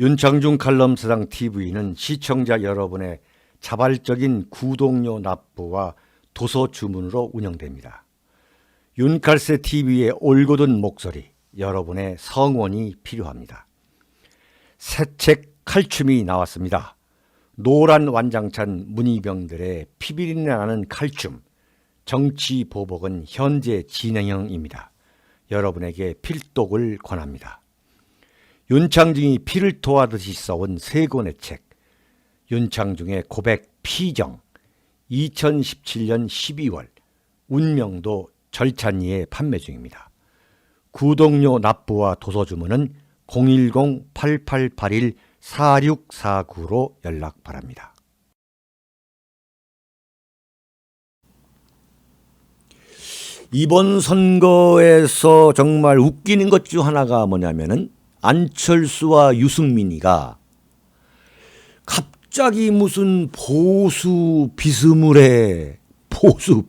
윤창중 칼럼사상 TV는 시청자 여러분의 자발적인 구독료 납부와 도서 주문으로 운영됩니다. 윤칼세 TV의 올곧은 목소리, 여러분의 성원이 필요합니다. 새 책 칼춤이 나왔습니다. 노란 완장찬 문희병들의 피비린내 나는 칼춤, 정치 보복은 현재 진행형입니다. 여러분에게 필독을 권합니다. 윤창중이 피를 토하듯이 써온 세 권의 책, 윤창중의 고백 피정, 2017년 12월, 운명도 절찬리에 판매 중입니다. 구독료 납부와 도서 주문은 010-8881-4649로 연락 바랍니다. 이번 선거에서 정말 웃기는 것 중 하나가 뭐냐면은 안철수와 유승민이가 갑자기 무슨 보수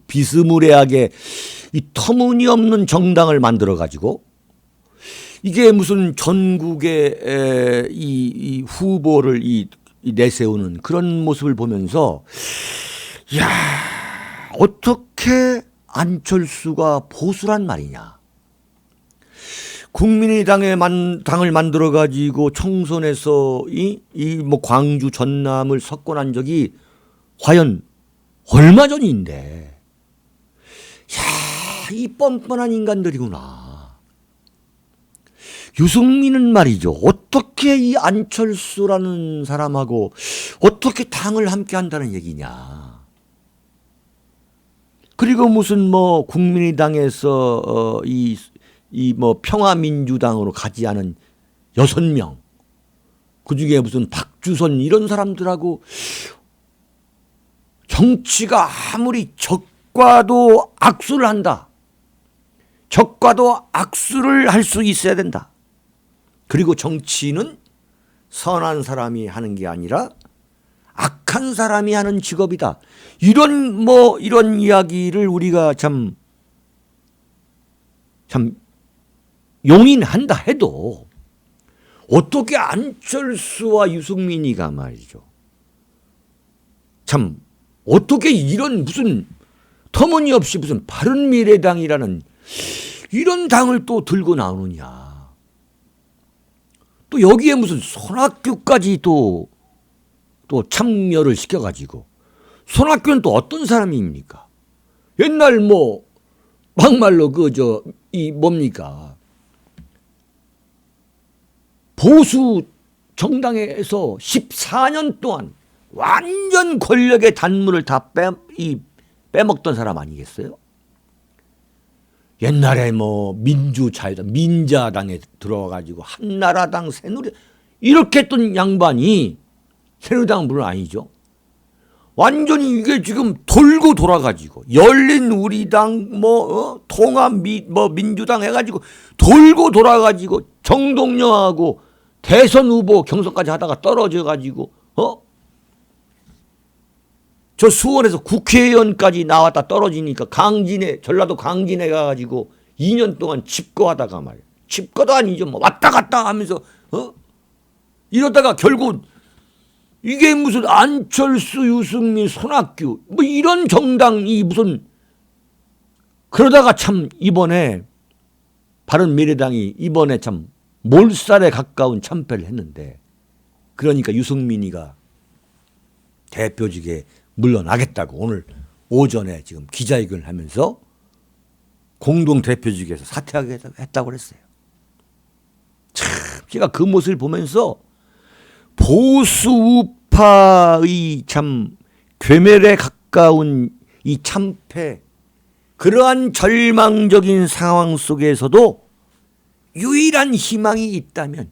비스무리하게 이 터무니없는 정당을 만들어 가지고 이게 무슨 전국의 이 후보를 내세우는 그런 모습을 보면서, 야, 어떻게 안철수가 보수란 말이냐. 국민의당을 만들어 가지고 총선에서 뭐 광주 전남을 석권한 적이 과연 얼마 전인데, 야, 이 뻔뻔한 인간들이구나. 유승민은 말이죠. 어떻게 이 안철수라는 사람하고 어떻게 당을 함께 한다는 얘기냐. 그리고 무슨 뭐 국민의당에서 뭐 평화민주당으로 가지 않은 6명, 그중에 무슨 박주선 이런 사람들하고 정치가 아무리 적과도 악수를 한다. 적과도 악수를 할 수 있어야 된다. 그리고 정치는 선한 사람이 하는 게 아니라 악한 사람이 하는 직업이다. 이런 이야기를 우리가 참 용인한다 해도 어떻게 안철수와 유승민이가 말이죠. 참 어떻게 이런 무슨 터무니없이 무슨 바른미래당이라는 이런 당을 또 들고 나오느냐. 또 여기에 무슨 손학규까지 또 참여를 시켜가지고, 손학규는 또 어떤 사람입니까? 옛날 뭐 막말로 뭡니까? 보수 정당에서 14년 동안 완전 권력의 단물을 다 빼먹던 사람 아니겠어요? 옛날에 뭐 민자당에 들어와가지고 한나라당, 새누리 이렇게 했던 양반이, 새누리당은 물론 아니죠. 완전히 이게 지금 돌고 돌아가지고 열린우리당 민주당 해가지고 돌고 돌아가지고 정동영하고 대선 후보 경선까지 하다가 떨어져가지고 저 수원에서 국회의원까지 나왔다 떨어지니까 전라도 강진에 가가지고 2년 동안 집거하다가 말이야. 집거도 아니죠. 뭐 왔다 갔다 하면서 이러다가 결국 이게 무슨 안철수, 유승민, 손학규 뭐 이런 정당이 무슨, 그러다가 참 이번에 바른미래당이 이번에 참 몰살에 가까운 참패를 했는데, 그러니까 유승민이가 대표직에 물러나겠다고 오늘 오전에 지금 기자회견을 하면서 공동 대표직에서 사퇴하겠다고 그랬어요. 참 제가 그 모습을 보면서 보수 우파의 참 괴멸에 가까운 이 참패, 그러한 절망적인 상황 속에서도 유일한 희망이 있다면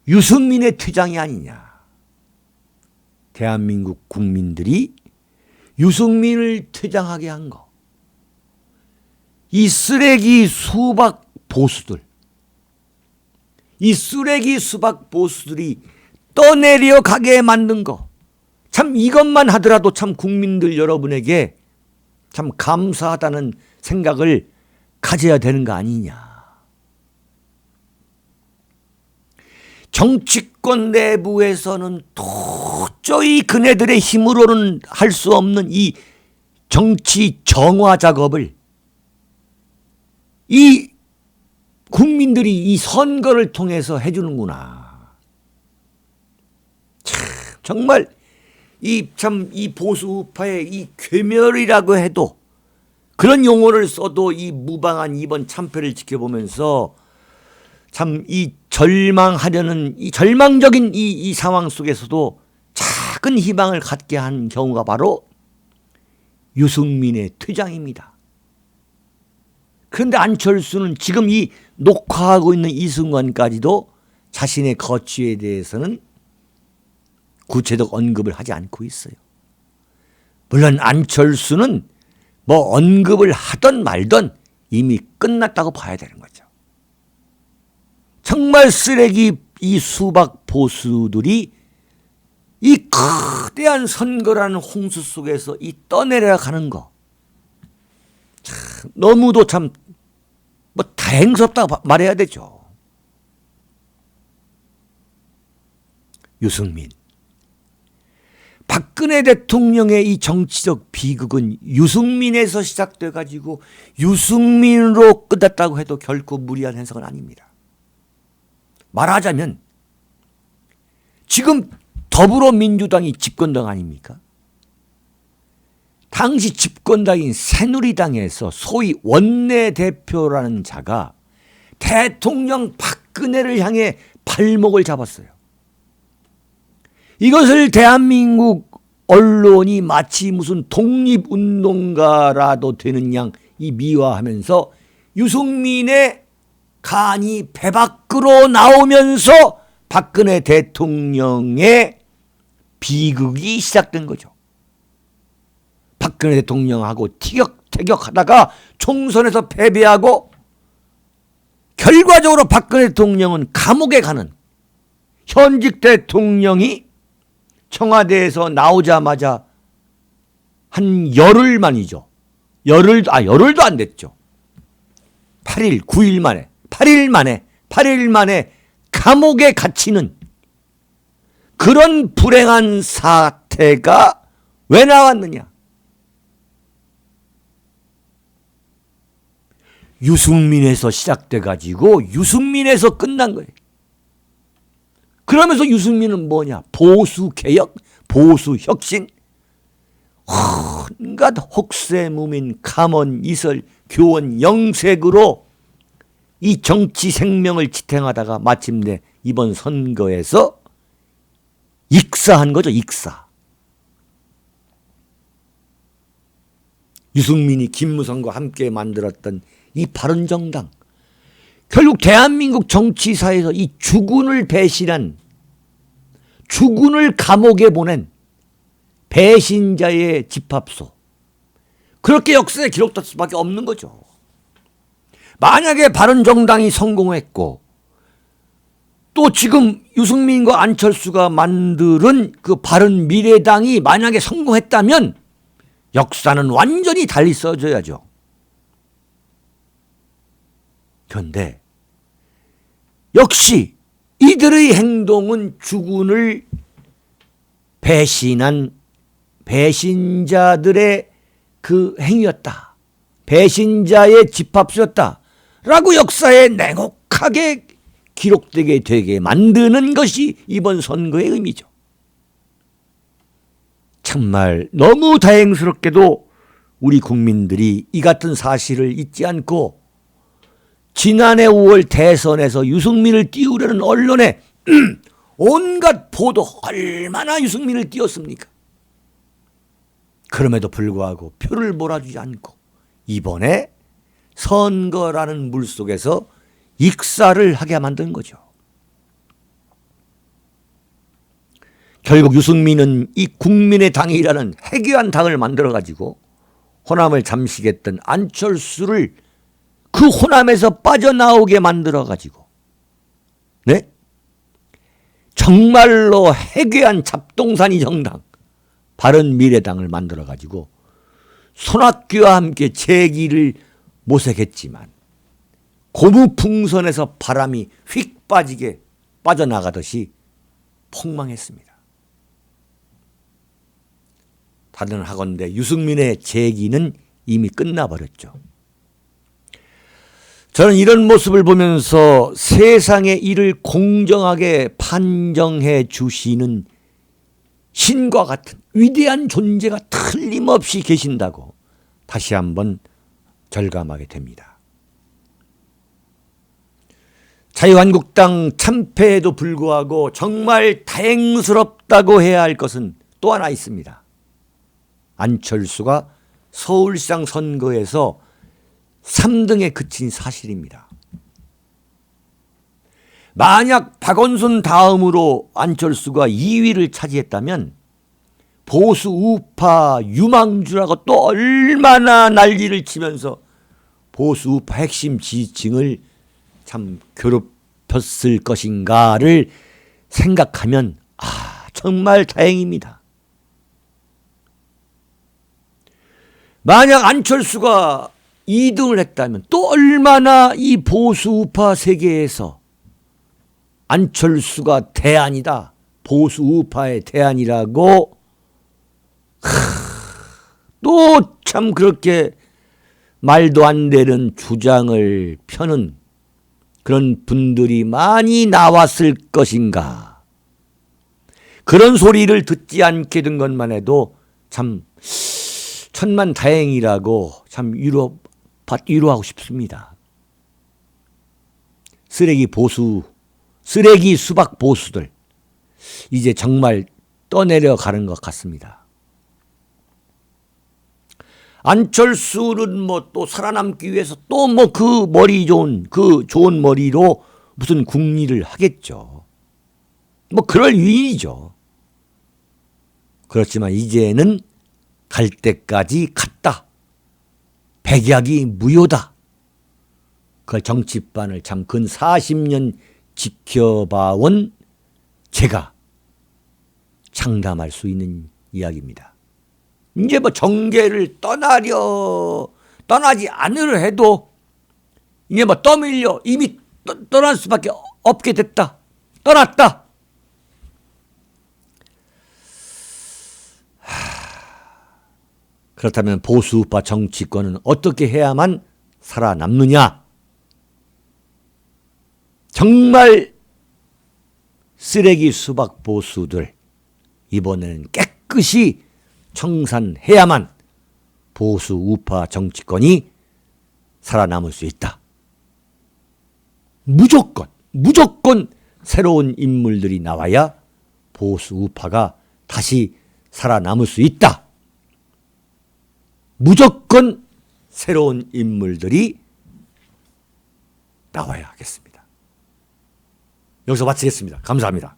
유승민의 퇴장이 아니냐. 대한민국 국민들이 유승민을 퇴장하게 한 거. 이 쓰레기 수박 보수들, 이 쓰레기 수박 보수들이 떠내려가게 만든 거. 참 이것만 하더라도 참 국민들 여러분에게 참 감사하다는 생각을 가져야 되는 거 아니냐. 정치권 내부에서는 도저히 그네들의 힘으로는 할 수 없는 이 정치 정화 작업을 이 국민들이 이 선거를 통해서 해주는구나. 참, 정말 이 보수 우파의 이 괴멸이라고 해도, 그런 용어를 써도 이 무방한 이번 참패를 지켜보면서 참 이 절망하려는 이 절망적인 이 상황 속에서도 작은 희망을 갖게 한 경우가 바로 유승민의 퇴장입니다. 그런데 안철수는 지금 이 녹화하고 있는 이 순간까지도 자신의 거취에 대해서는 구체적 언급을 하지 않고 있어요. 물론 안철수는 뭐 언급을 하던 말던 이미 끝났다고 봐야 되는 거죠. 정말 쓰레기 이 수박 보수들이 이 거대한 선거라는 홍수 속에서 이 떠내려가는 거, 참 너무도 참 뭐 다행스럽다고 말해야 되죠. 유승민, 박근혜 대통령의 이 정치적 비극은 유승민에서 시작돼 가지고 유승민으로 끝났다고 해도 결코 무리한 해석은 아닙니다. 말하자면 지금 더불어민주당이 집권당 아닙니까? 당시 집권당인 새누리당에서 소위 원내대표라는 자가 대통령 박근혜를 향해 발목을 잡았어요. 이것을 대한민국 언론이 마치 무슨 독립운동가라도 되는 양 이 미화하면서 유승민의 간이 배 밖으로 나오면서 박근혜 대통령의 비극이 시작된 거죠. 박근혜 대통령하고 티격태격하다가 총선에서 패배하고 결과적으로 박근혜 대통령은 감옥에 가는, 현직 대통령이 청와대에서 나오자마자 한 열흘 만이죠. 열흘도 안 됐죠. 8일 만에 감옥에 갇히는 그런 불행한 사태가 왜 나왔느냐? 유승민에서 시작돼 가지고 유승민에서 끝난 거예요. 그러면서 유승민은 뭐냐? 보수개혁, 보수혁신, 온갖 혹세무민, 감언, 이설, 교원, 영색으로 이 정치 생명을 지탱하다가 마침내 이번 선거에서 익사한 거죠. 익사. 유승민이 김무성과 함께 만들었던 이 바른정당, 결국 대한민국 정치사에서 이 주군을 배신한, 주군을 감옥에 보낸 배신자의 집합소, 그렇게 역사에 기록될 수밖에 없는 거죠. 만약에 바른정당이 성공했고 또 지금 유승민과 안철수가 만드는 그 바른미래당이 만약에 성공했다면 역사는 완전히 달리 써져야죠. 그런데 역시 이들의 행동은 주군을 배신한 배신자들의 그 행위였다, 배신자의 집합소였다 라고 역사에 냉혹하게 기록되게 되게 만드는 것이 이번 선거의 의미죠. 정말 너무 다행스럽게도 우리 국민들이 이 같은 사실을 잊지 않고 지난해 5월 대선에서 유승민을 띄우려는 언론의 온갖 보도, 얼마나 유승민을 띄웠습니까? 그럼에도 불구하고 표를 몰아주지 않고 이번에 선거라는 물속에서 익사를 하게 만든 거죠. 결국 유승민은 이 국민의 당이라는 해괴한 당을 만들어가지고 호남을 잠식했던 안철수를 그 호남에서 빠져나오게 만들어가지고, 네? 정말로 해괴한 잡동사니 정당 바른미래당을 만들어가지고 손학규와 함께 재기를 모색했지만 고무풍선에서 바람이 휙 빠지게 빠져나가듯이 폭망했습니다. 다른 하건대 유승민의 재기는 이미 끝나버렸죠. 저는 이런 모습을 보면서 세상의 일을 공정하게 판정해 주시는 신과 같은 위대한 존재가 틀림없이 계신다고 다시 한번 절감하게 됩니다. 자유한국당 참패에도 불구하고 정말 다행스럽다고 해야 할 것은 또 하나 있습니다. 안철수가 서울시장 선거에서 3등에 그친 사실입니다. 만약 박원순 다음으로 안철수가 2위를 차지했다면 보수 우파 유망주라고 또 얼마나 난리를 치면서 보수 우파 핵심 지지층을 참 괴롭혔을 것인가를 생각하면 정말 다행입니다. 만약 안철수가 2등을 했다면 또 얼마나 이 보수 우파 세계에서 안철수가 대안이다, 보수 우파의 대안이라고 또 참 그렇게 말도 안 되는 주장을 펴는 그런 분들이 많이 나왔을 것인가. 그런 소리를 듣지 않게 된 것만 해도 참 천만다행이라고 참 위로하고 싶습니다. 쓰레기 수박 보수들 이제 정말 떠내려가는 것 같습니다. 안철수는 뭐 또 살아남기 위해서 또 뭐 그 머리 좋은 그 좋은 머리로 무슨 국리를 하겠죠. 뭐 그럴 위인이죠. 그렇지만 이제는 갈 때까지 갔다. 백약이 무효다. 그 정치판을 참 근 40년 지켜봐온 제가 장담할 수 있는 이야기입니다. 이제 뭐 정계를 떠나지 않으려 해도 이제 뭐 떠밀려 이미 떠날 수밖에 없게 됐다. 떠났다. 그렇다면 보수우파 정치권은 어떻게 해야만 살아남느냐? 정말 쓰레기 수박 보수들 이번에는 깨끗이 청산해야만 보수 우파 정치권이 살아남을 수 있다. 무조건 새로운 인물들이 나와야 보수 우파가 다시 살아남을 수 있다. 무조건 새로운 인물들이 나와야 하겠습니다. 여기서 마치겠습니다. 감사합니다.